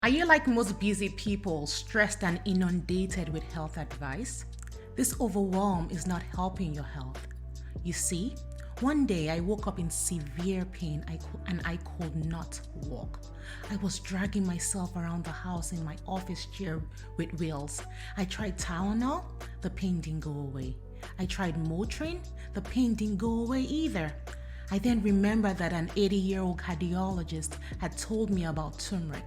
Are you like most busy people, stressed and inundated with health advice? This overwhelm is not helping your health. You see, one day I woke up in severe pain and I could not walk. I was dragging myself around the house in my office chair with wheels. I tried Tylenol, the pain didn't go away. I tried Motrin, the pain didn't go away either. I then remembered that an 80-year-old cardiologist had told me about turmeric.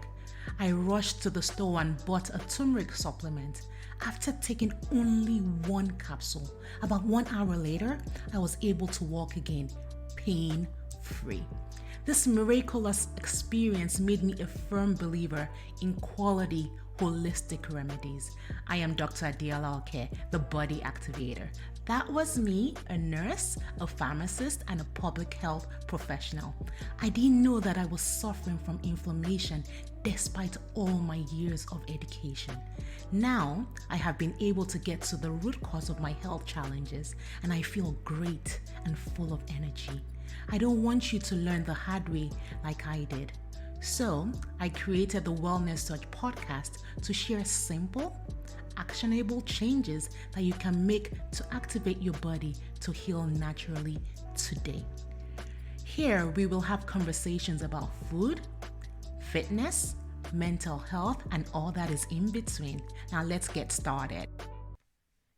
I rushed to the store and bought a turmeric supplement. After taking only one capsule, about 1 hour later, I was able to walk again, pain-free. This miraculous experience made me a firm believer in quality, holistic remedies. I am Dr. Adeola, the body activator. That was me, a nurse, a pharmacist, and a public health professional. I didn't know that I was suffering from inflammation despite all my years of education. Now, I have been able to get to the root cause of my health challenges, and I feel great and full of energy. I don't want you to learn the hard way like I did. So, I created the Wellness Search podcast to share simple, actionable changes that you can make to activate your body to heal naturally today. Here, we will have conversations about food, fitness, mental health, and all that is in between. Now, let's get started.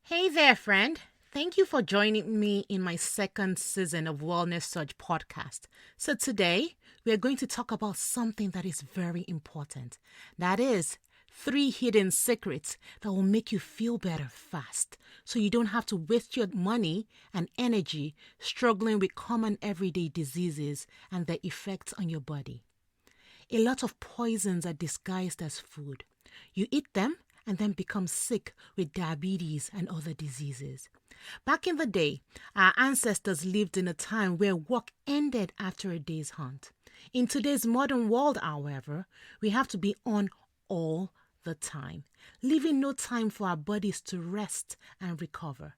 Hey there, friend. Thank you for joining me in my second season of Wellness Search podcast. So today, we are going to talk about something that is very important. That is 3 hidden secrets that will make you feel better fast, so you don't have to waste your money and energy struggling with common everyday diseases and their effects on your body. A lot of poisons are disguised as food. You eat them and then become sick with diabetes and other diseases. Back in the day, our ancestors lived in a time where work ended after a day's hunt. In today's modern world, however, we have to be on all the time, leaving no time for our bodies to rest and recover.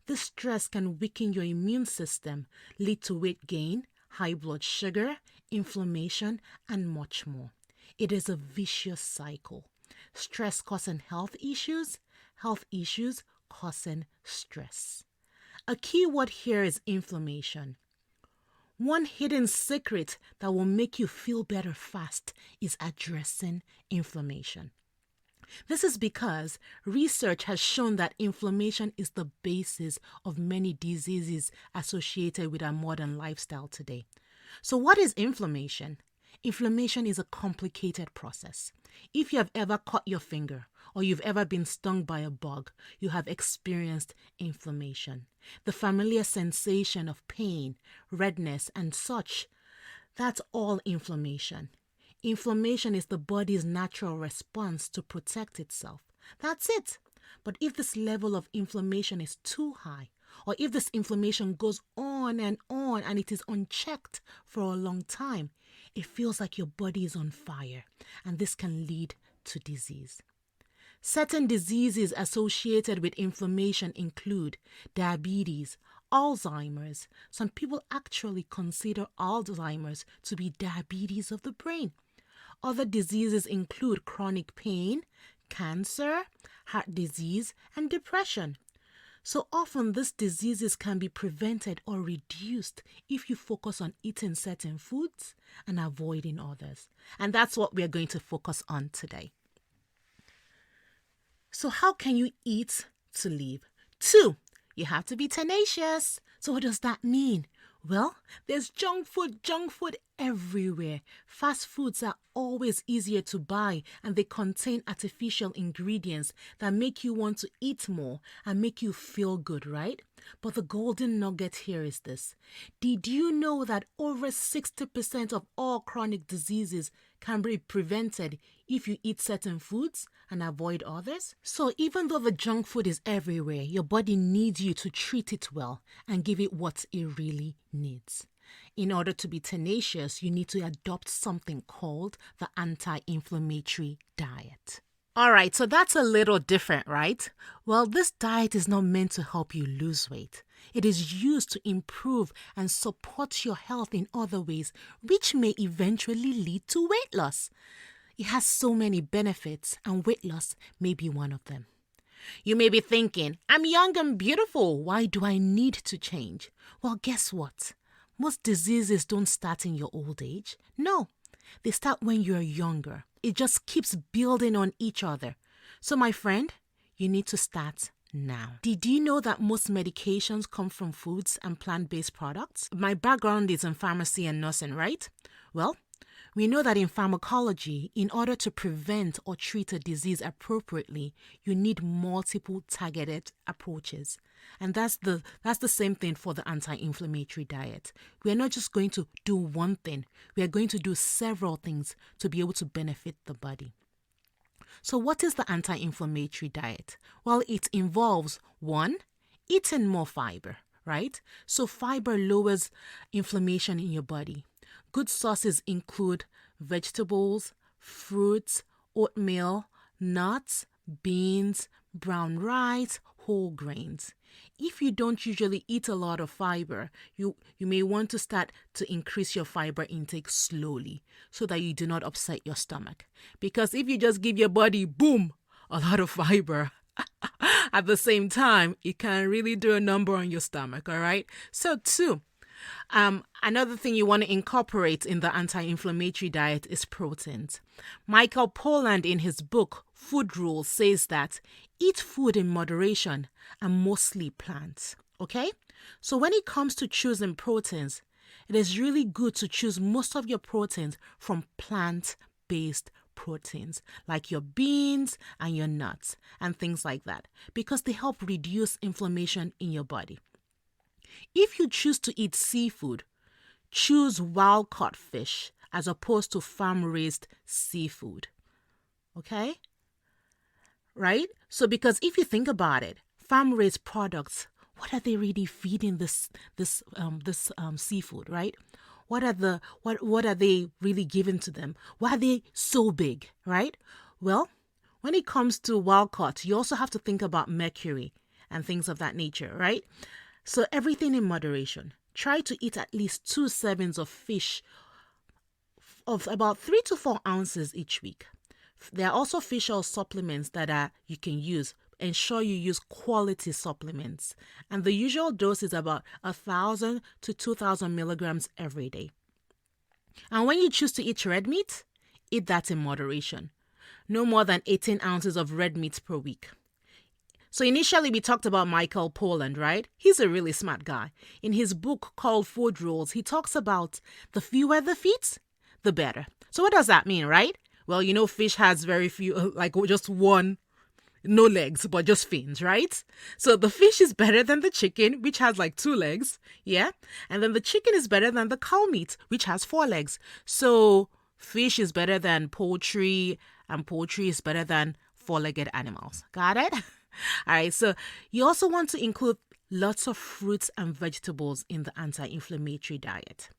This stress can weaken your immune system, lead to weight gain, high blood sugar, inflammation, and much more. It is a vicious cycle. Stress causing health issues causing stress. A key word here is inflammation. One hidden secret that will make you feel better fast is addressing inflammation. This is because research has shown that inflammation is the basis of many diseases associated with our modern lifestyle today. So what is inflammation? Inflammation is a complicated process. If you have ever cut your finger or you've ever been stung by a bug, you have experienced inflammation. The familiar sensation of pain, redness, and such, that's all inflammation. Inflammation is the body's natural response to protect itself. That's it. But if this level of inflammation is too high, or if this inflammation goes on and it is unchecked for a long time, it feels like your body is on fire, and this can lead to disease. Certain diseases associated with inflammation include diabetes, Alzheimer's. Some people actually consider Alzheimer's to be diabetes of the brain. Other diseases include chronic pain, cancer, heart disease, and depression. So often these diseases can be prevented or reduced if you focus on eating certain foods and avoiding others. And that's what we're going to focus on today. So how can you eat to live? 2, you have to be tenacious. So what does that mean? Well, there's junk food everywhere. Fast foods are always easier to buy, and they contain artificial ingredients that make you want to eat more and make you feel good, right? But the golden nugget here is this. Did you know that over 60% of all chronic diseases can be prevented if you eat certain foods and avoid others? So even though the junk food is everywhere, your body needs you to treat it well and give it what it really needs. In order to be tenacious, you need to adopt something called the anti-inflammatory diet. All right, so that's a little different, right? Well, this diet is not meant to help you lose weight. It is used to improve and support your health in other ways, which may eventually lead to weight loss. It has so many benefits, and weight loss may be one of them. You may be thinking, I'm young and beautiful. Why do I need to change? Well, guess what? Most diseases don't start in your old age. No, they start when you're younger. It just keeps building on each other. So, my friend, you need to start now. Did you know that most medications come from foods and plant-based products? My background is in pharmacy and nursing, right? Well, we know that in pharmacology, in order to prevent or treat a disease appropriately, you need multiple targeted approaches. And that's the same thing for the anti-inflammatory diet. We are not just going to do one thing. We are going to do several things to be able to benefit the body. So what is the anti-inflammatory diet? Well, it involves 1, eating more fiber, right? So fiber lowers inflammation in your body. Good sources include vegetables, fruits, oatmeal, nuts, beans, brown rice, whole grains. If you don't usually eat a lot of fiber, you may want to start to increase your fiber intake slowly so that you do not upset your stomach. Because if you just give your body, boom, a lot of fiber, at the same time, it can really do a number on your stomach, all right? So 2, another thing you want to incorporate in the anti-inflammatory diet is proteins. Michael Pollan, in his book Food Rules, says that eat food in moderation and mostly plants. Okay? So when it comes to choosing proteins, it is really good to choose most of your proteins from plant-based proteins, like your beans and your nuts and things like that, because they help reduce inflammation in your body. If you choose to eat seafood, choose wild-caught fish as opposed to farm-raised seafood. Okay? Right? So because if you think about it, farm-raised products, what are they really feeding this seafood, right? What are they really giving to them? Why are they so big, right? Well, when it comes to wild-caught, you also have to think about mercury and things of that nature, right? So everything in moderation. Try to eat at least 2 servings of fish of about 3 to 4 ounces each week. There are also fish oil supplements that you can use. Ensure you use quality supplements. And the usual dose is about 1,000 to 2,000 milligrams every day. And when you choose to eat red meat, eat that in moderation. No more than 18 ounces of red meat per week. So initially we talked about Michael Pollan, right? He's a really smart guy. In his book called Food Rules, he talks about the fewer the feet, the better. So what does that mean, right? Well, you know, fish has very few, like just one, no legs, but just fins, right? So the fish is better than the chicken, which has like 2 legs, yeah? And then the chicken is better than the cow meat, which has 4 legs. So fish is better than poultry, and poultry is better than 4-legged animals. Got it? All right, so you also want to include lots of fruits and vegetables in the anti-inflammatory diet.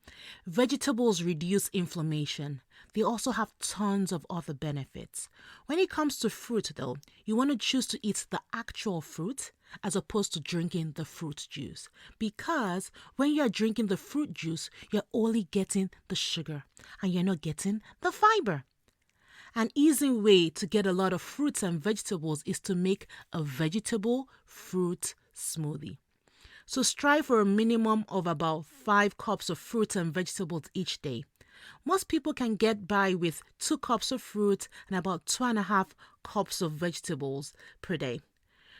Vegetables reduce inflammation. They also have tons of other benefits. When it comes to fruit, though, you want to choose to eat the actual fruit as opposed to drinking the fruit juice. Because when you're drinking the fruit juice, you're only getting the sugar and you're not getting the fiber. An easy way to get a lot of fruits and vegetables is to make a vegetable fruit smoothie. So strive for a minimum of about 5 cups of fruits and vegetables each day. Most people can get by with 2 cups of fruit and about 2.5 cups of vegetables per day.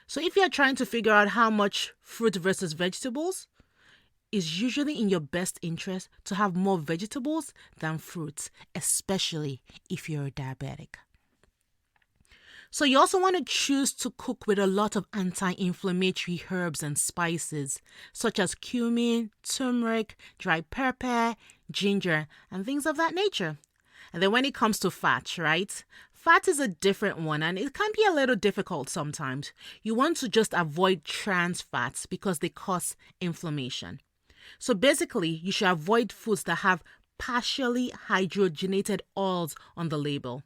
So if you're trying to figure out how much fruit versus vegetables, it's usually in your best interest to have more vegetables than fruits, especially if you're a diabetic. So you also want to choose to cook with a lot of anti-inflammatory herbs and spices, such as cumin, turmeric, dry pepper, ginger, and things of that nature. And then when it comes to fat, right? Fat is a different one, and it can be a little difficult sometimes. You want to just avoid trans fats because they cause inflammation. So basically, you should avoid foods that have partially hydrogenated oils on the label.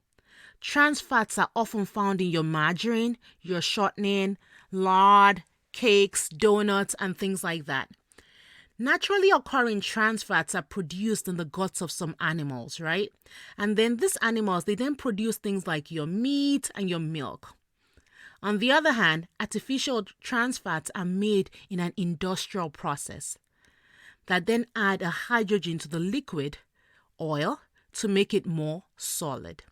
Trans fats are often found in your margarine, your shortening, lard, cakes, donuts, and things like that. Naturally occurring trans fats are produced in the guts of some animals, right? And then these animals, they then produce things like your meat and your milk. On the other hand, artificial trans fats are made in an industrial process that then add a hydrogen to the liquid oil to make it more solid.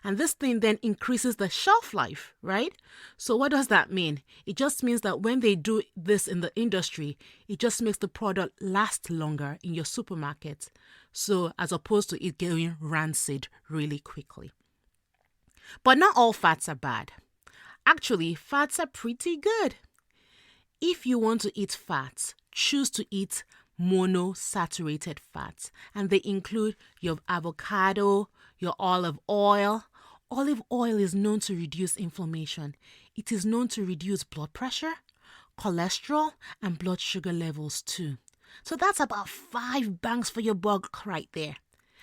And this thing then increases the shelf life, right? So what does that mean? It just means that when they do this in the industry, it just makes the product last longer in your supermarket. So as opposed to it going rancid really quickly. But not all fats are bad. Actually, fats are pretty good. If you want to eat fats, choose to eat monosaturated fats, and they include your avocado, your olive oil. Olive oil is known to reduce inflammation. It is known to reduce blood pressure, cholesterol, and blood sugar levels too. So that's about 5 bangs for your buck right there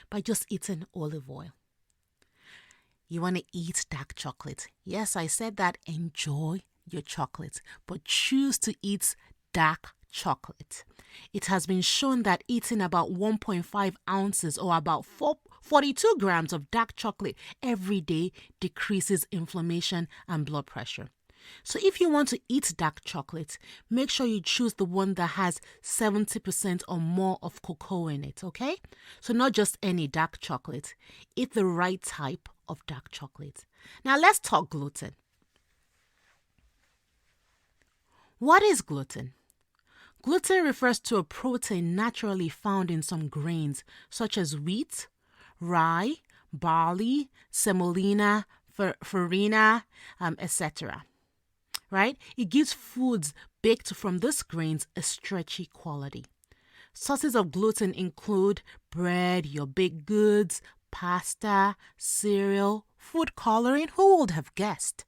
by just eating olive oil. You want to eat dark chocolate. Yes, I said that. Enjoy your chocolate, but choose to eat dark chocolate. It has been shown that eating about 1.5 ounces or about 42 grams of dark chocolate every day decreases inflammation and blood pressure. So if you want to eat dark chocolate, make sure you choose the one that has 70% or more of cocoa in it, okay? So not just any dark chocolate. Eat the right type of dark chocolate. Now let's talk gluten. What is gluten? Gluten refers to a protein naturally found in some grains such as wheat, rye, barley, semolina, farina, etc. Right? It gives foods baked from these grains a stretchy quality. Sources of gluten include bread, your baked goods, pasta, cereal, food coloring. Who would have guessed?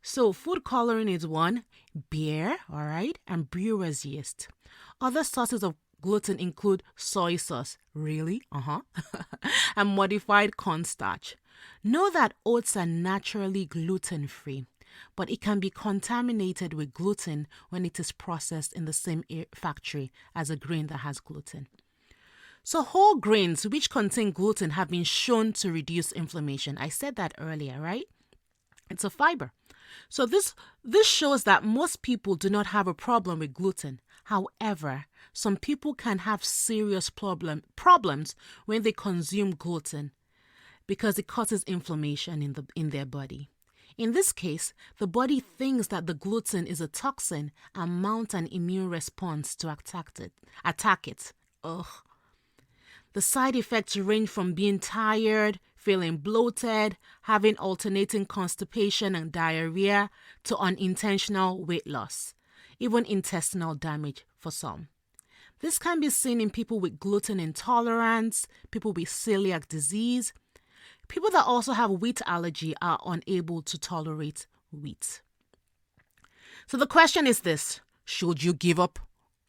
So food coloring is one, beer, all right, and brewer's yeast. Other sources of gluten include soy sauce, really? And modified cornstarch. Know that oats are naturally gluten-free, but it can be contaminated with gluten when it is processed in the same factory as a grain that has gluten. So whole grains which contain gluten have been shown to reduce inflammation. I said that earlier, right? It's a fiber. So this shows that most people do not have a problem with gluten. However, some people can have serious problems when they consume gluten because it causes inflammation in their body. In this case, the body thinks that the gluten is a toxin and mounts an immune response to attack it. Ugh. The side effects range from being tired, feeling bloated, having alternating constipation and diarrhea, to unintentional weight loss, even intestinal damage for some. This can be seen in people with gluten intolerance, people with celiac disease. People that also have wheat allergy are unable to tolerate wheat. So the question is this: should you give up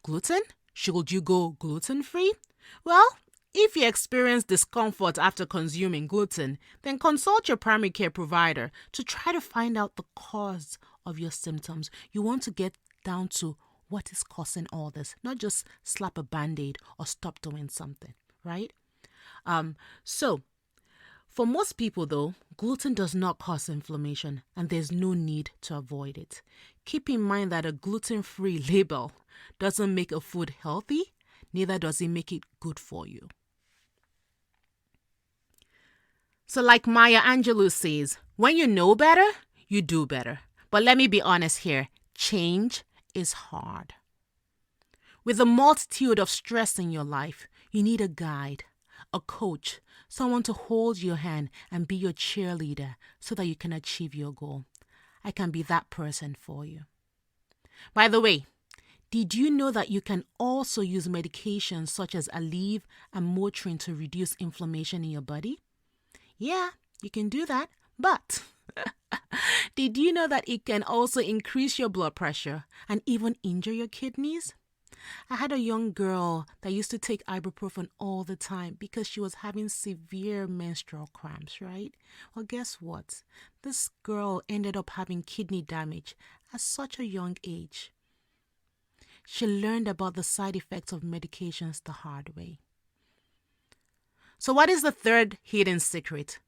gluten? Should you go gluten-free? Well, if you experience discomfort after consuming gluten, then consult your primary care provider to try to find out the cause of your symptoms. You want to get down to what is causing all this, not just slap a band-aid or stop doing something, right? So for most people though, gluten does not cause inflammation and there's no need to avoid it. Keep in mind that a gluten-free label doesn't make a food healthy, neither does it make it good for you. So like Maya Angelou says, when you know better, you do better. But let me be honest here, change is hard. With the multitude of stress in your life, you need a guide, a coach, someone to hold your hand and be your cheerleader so that you can achieve your goal. I can be that person for you. By the way, did you know that you can also use medications such as Aleve and Motrin to reduce inflammation in your body? Yeah, you can do that, but did you know that it can also increase your blood pressure and even injure your kidneys? I had a young girl that used to take ibuprofen all the time because she was having severe menstrual cramps, right? Well, guess what? This girl ended up having kidney damage at such a young age. She learned about the side effects of medications the hard way. So what is the third hidden secret?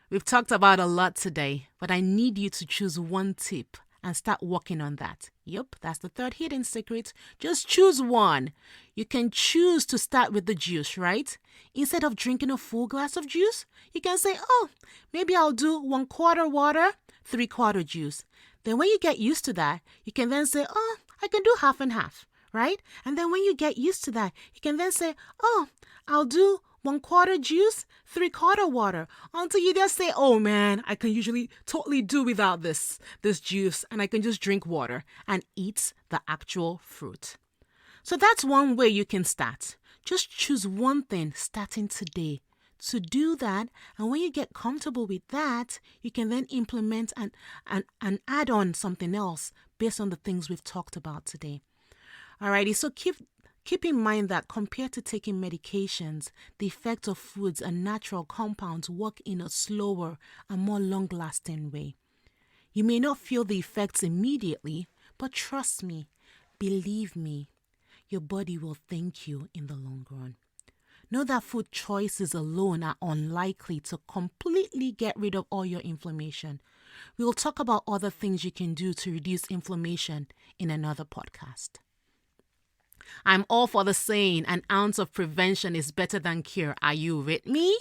We've talked about a lot today, but I need you to choose one tip and start working on that. Yep, that's the third hidden secret. Just choose one. You can choose to start with the juice, right? Instead of drinking a full glass of juice, you can say, oh, maybe I'll do 1/4 water, 3/4 juice. Then when you get used to that, you can then say, oh, I can do half and half, right? And then when you get used to that, you can then say, oh, I'll do 1/4 juice, 3/4 water, until you just say, oh man, I can usually totally do without this juice, and I can just drink water and eat the actual fruit. So that's one way you can start. Just choose one thing starting today to do that, and when you get comfortable with that, you can then implement and add on something else based on the things we've talked about today. Alrighty, so keep in mind that compared to taking medications, the effects of foods and natural compounds work in a slower and more long-lasting way. You may not feel the effects immediately, but trust me, believe me, your body will thank you in the long run. Know that food choices alone are unlikely to completely get rid of all your inflammation. We'll talk about other things you can do to reduce inflammation in another podcast. I'm all for the saying, an ounce of prevention is better than cure. Are you with me?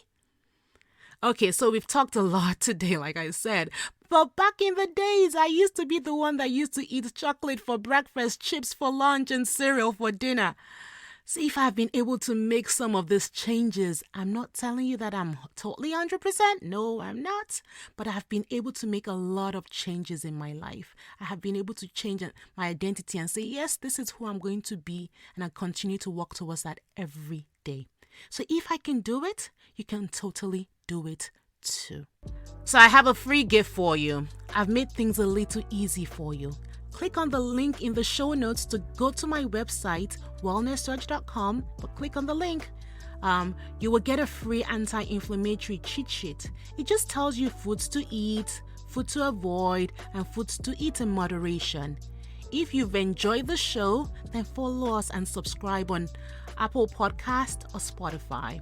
Okay, so we've talked a lot today, like I said. But back in the days, I used to be the one that used to eat chocolate for breakfast, chips for lunch, and cereal for dinner. See if I've been able to make some of these changes. I'm not telling you that I'm totally 100%. No, I'm not. But I've been able to make a lot of changes in my life. I have been able to change my identity and say, yes, this is who I'm going to be. And I continue to work towards that every day. So if I can do it, you can totally do it too. So I have a free gift for you. I've made things a little easy for you. Click on the link in the show notes to go to my website, wellnesssearch.com, but click on the link. You will get a free anti-inflammatory cheat sheet. It just tells you foods to eat, food to avoid, and foods to eat in moderation. If you've enjoyed the show, then follow us and subscribe on Apple Podcast or Spotify.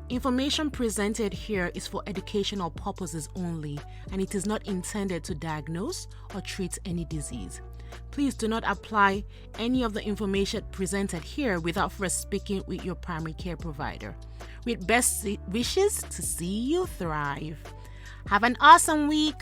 Information presented here is for educational purposes only, and it is not intended to diagnose or treat any disease. Please do not apply any of the information presented here without first speaking with your primary care provider. With best wishes to see you thrive. Have an awesome week.